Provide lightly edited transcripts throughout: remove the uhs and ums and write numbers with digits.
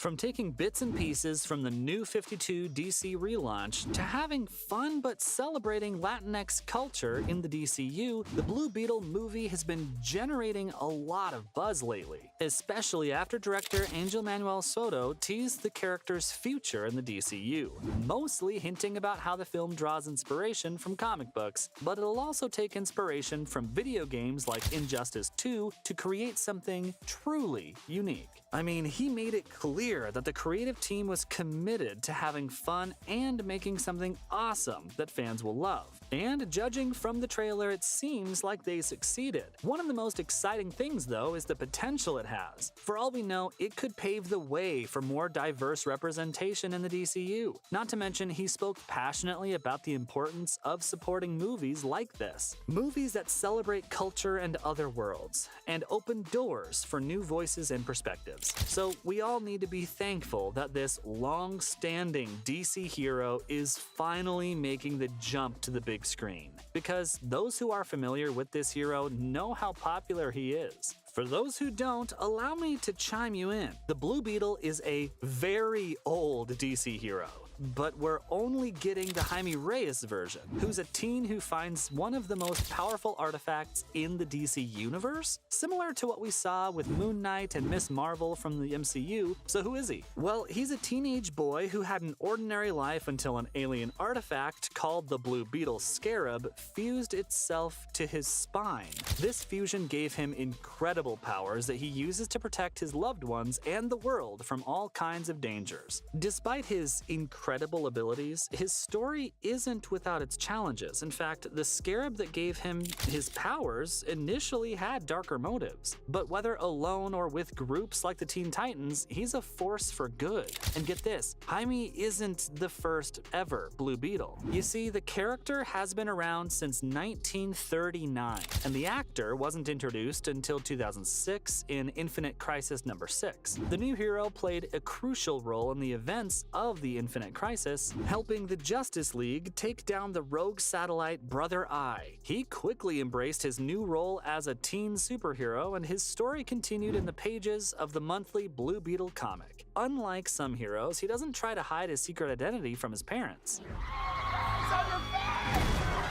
From taking bits and pieces from the New 52 DC relaunch to having fun but celebrating Latinx culture in the DCU, the Blue Beetle movie has been generating a lot of buzz lately, especially after director Angel Manuel Soto teased the character's future in the DCU, mostly hinting about how the film draws inspiration from comic books, but it'll also take inspiration from video games like Injustice 2 to create something truly unique. I mean, he made it clear that the creative team was committed to having fun and making something awesome that fans will love. And judging from the trailer, it seems like they succeeded. One of the most exciting things, though, is the potential it has. For all we know, it could pave the way for more diverse representation in the DCU. Not to mention, he spoke passionately about the importance of supporting movies like this. Movies that celebrate culture and other worlds, and open doors for new voices and perspectives. So we all need to be thankful that this long-standing DC hero is finally making the jump to the big screen, because those who are familiar with this hero know how popular he is. For those who don't, allow me to chime you in. The Blue Beetle is a very old DC hero, but we're only getting the Jaime Reyes version, who's a teen who finds one of the most powerful artifacts in the DC universe, similar to what we saw with Moon Knight and Miss Marvel from the MCU. So who is he? Well, he's a teenage boy who had an ordinary life until an alien artifact called the Blue Beetle Scarab fused itself to his spine. This fusion gave him incredible powers that he uses to protect his loved ones and the world from all kinds of dangers. Despite his incredible abilities, his story isn't without its challenges. In fact, the scarab that gave him his powers initially had darker motives. But whether alone or with groups like the Teen Titans, he's a force for good. And get this, Jaime isn't the first ever Blue Beetle. You see, the character has been around since 1939, and the actor wasn't introduced until 2006 in Infinite Crisis number 6. The new hero played a crucial role in the events of the Infinite Crisis, helping the Justice League take down the rogue satellite Brother Eye. He quickly embraced his new role as a teen superhero, and his story continued in the pages of the monthly Blue Beetle comic. Unlike some heroes, he doesn't try to hide his secret identity from his parents. It's on your back!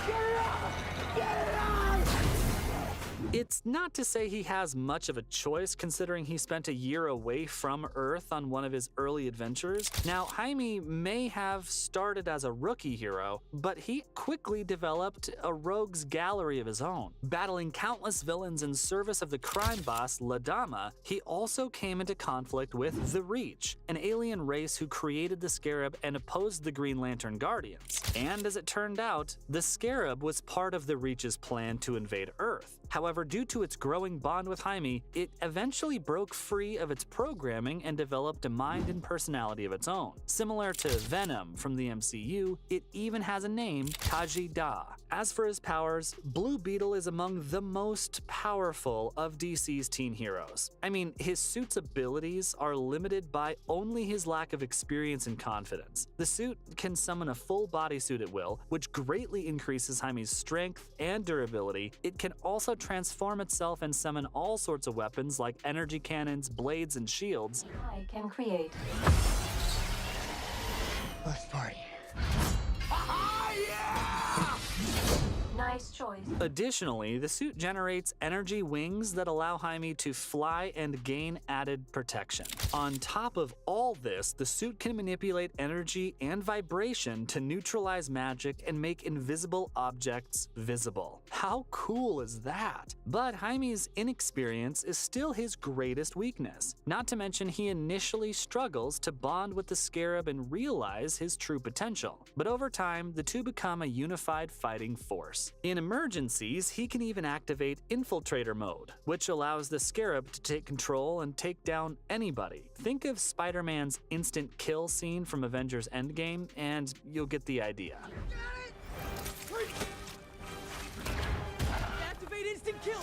Get it out! Get it out! It's not to say he has much of a choice, considering he spent a year away from Earth on one of his early adventures. Now, Jaime may have started as a rookie hero, but he quickly developed a rogues gallery of his own. Battling countless villains in service of the crime boss La Dama, he also came into conflict with the Reach, an alien race who created the Scarab and opposed the Green Lantern Guardians. And as it turned out, the Scarab was part of the Reach's plan to invade Earth. However, due to its growing bond with Jaime, it eventually broke free of its programming and developed a mind and personality of its own. Similar to Venom from the MCU, it even has a name, Kaji Da. As for his powers, Blue Beetle is among the most powerful of DC's teen heroes. I mean, his suit's abilities are limited by only his lack of experience and confidence. The suit can summon a full bodysuit at will, which greatly increases Jaime's strength and durability. It can also transform itself and summon all sorts of weapons like energy cannons, blades, and shields. I can create. Let's party. Nice choice. Additionally, the suit generates energy wings that allow Jaime to fly and gain added protection. On top of all this, the suit can manipulate energy and vibration to neutralize magic and make invisible objects visible. How cool is that? But Jaime's inexperience is still his greatest weakness. Not to mention, he initially struggles to bond with the Scarab and realize his true potential. But over time, the two become a unified fighting force. In emergencies, he can even activate Infiltrator mode, which allows the Scarab to take control and take down anybody. Think of Spider-Man's instant kill scene from Avengers Endgame, and you'll get the idea. Got it! Activate instant kill!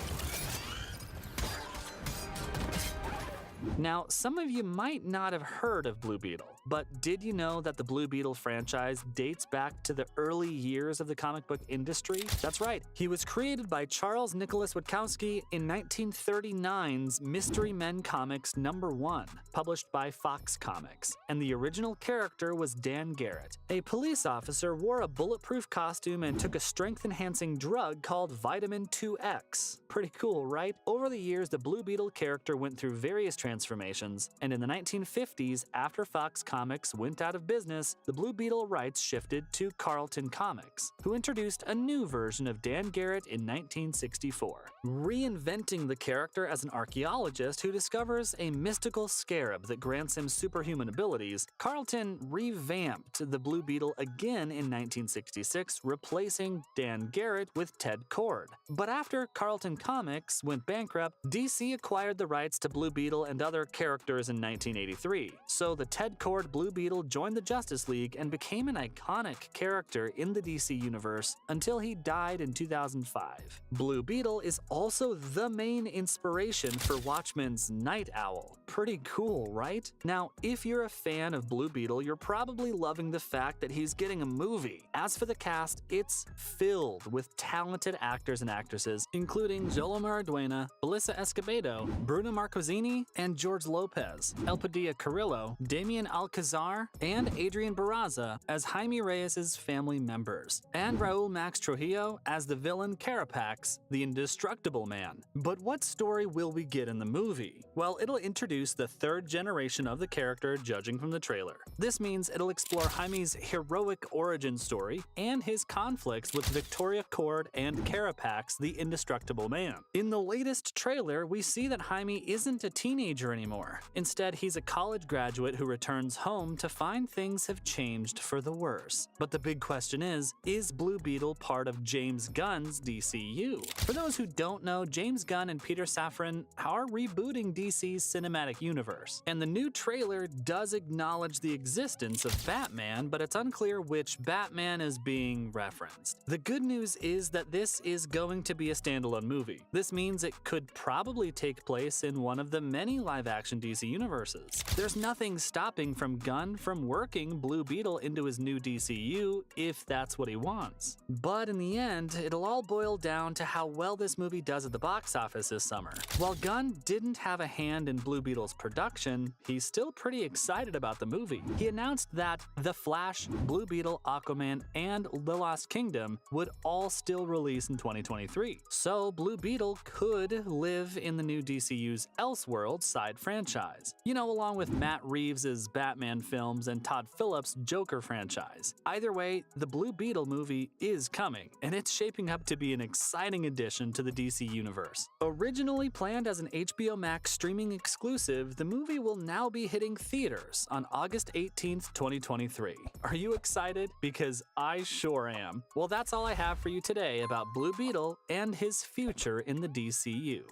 Now, some of you might not have heard of Blue Beetle, but did you know that the Blue Beetle franchise dates back to the early years of the comic book industry? That's right, he was created by Charles Nicholas Witkowski in 1939's Mystery Men Comics #1, published by Fox Comics, and the original character was Dan Garrett. A police officer wore a bulletproof costume and took a strength-enhancing drug called Vitamin 2X. Pretty cool, right? Over the years, the Blue Beetle character went through various transformations, and in the 1950s, after Fox Comics went out of business, the Blue Beetle rights shifted to Carlton Comics, who introduced a new version of Dan Garrett in 1964, reinventing the character as an archaeologist who discovers a mystical scarab that grants him superhuman abilities. Carlton revamped the Blue Beetle again in 1966, replacing Dan Garrett with Ted Kord. But after Carlton Comics went bankrupt, DC acquired the rights to Blue Beetle and other characters in 1983. So the Ted Kord Blue Beetle joined the Justice League and became an iconic character in the DC universe until he died in 2005. Blue Beetle is also the main inspiration for Watchmen's Night Owl. Pretty cool, right? Now, if you're a fan of Blue Beetle, you're probably loving the fact that he's getting a movie. As for the cast, it's filled with talented actors and actresses, including Jolomar Arduena, Melissa Escobedo, Bruno Marquezine, and George Lopez, Elpidia Carrillo, Damien Alcazar, and Adrian Barraza as Jaime Reyes' family members, and Raul Max Trujillo as the villain Carapax, the indestructible man. But what story will we get in the movie? Well, it'll introduce the third generation of the character, judging from the trailer. This means it'll explore Jaime's heroic origin story and his conflicts with Victoria Kord and Carapax, the indestructible man. In the latest trailer, we see that Jaime isn't a teenager anymore. Instead, he's a college graduate who returns home to find things have changed for the worse. But the big question is Blue Beetle part of James Gunn's DCEU? For those who don't know, James Gunn and Peter Safran are rebooting DC's cinematic universe, and the new trailer does acknowledge the existence of Batman, but it's unclear which Batman is being referenced. The good news is that this is going to be a standalone movie. This means it could probably take place in one of the many live-action DC universes. There's nothing stopping Gunn from working Blue Beetle into his new DCU if that's what he wants. But in the end, it'll all boil down to how well this movie does at the box office this summer. While Gunn didn't have a hand in Blue Beetle's production, he's still pretty excited about the movie. He announced that The Flash, Blue Beetle, Aquaman, and The Lost Kingdom would all still release in 2023. So Blue Beetle could live in the new DCU's Elseworlds side franchise. You know, along with Matt Reeves' Batman films and Todd Phillips' Joker franchise. Either way, the Blue Beetle movie is coming, and it's shaping up to be an exciting addition to the DC universe. Originally planned as an HBO Max streaming exclusive, the movie will now be hitting theaters on August 18th, 2023. Are you excited? Because I sure am. Well, that's all I have for you today about Blue Beetle and his future in the DCU.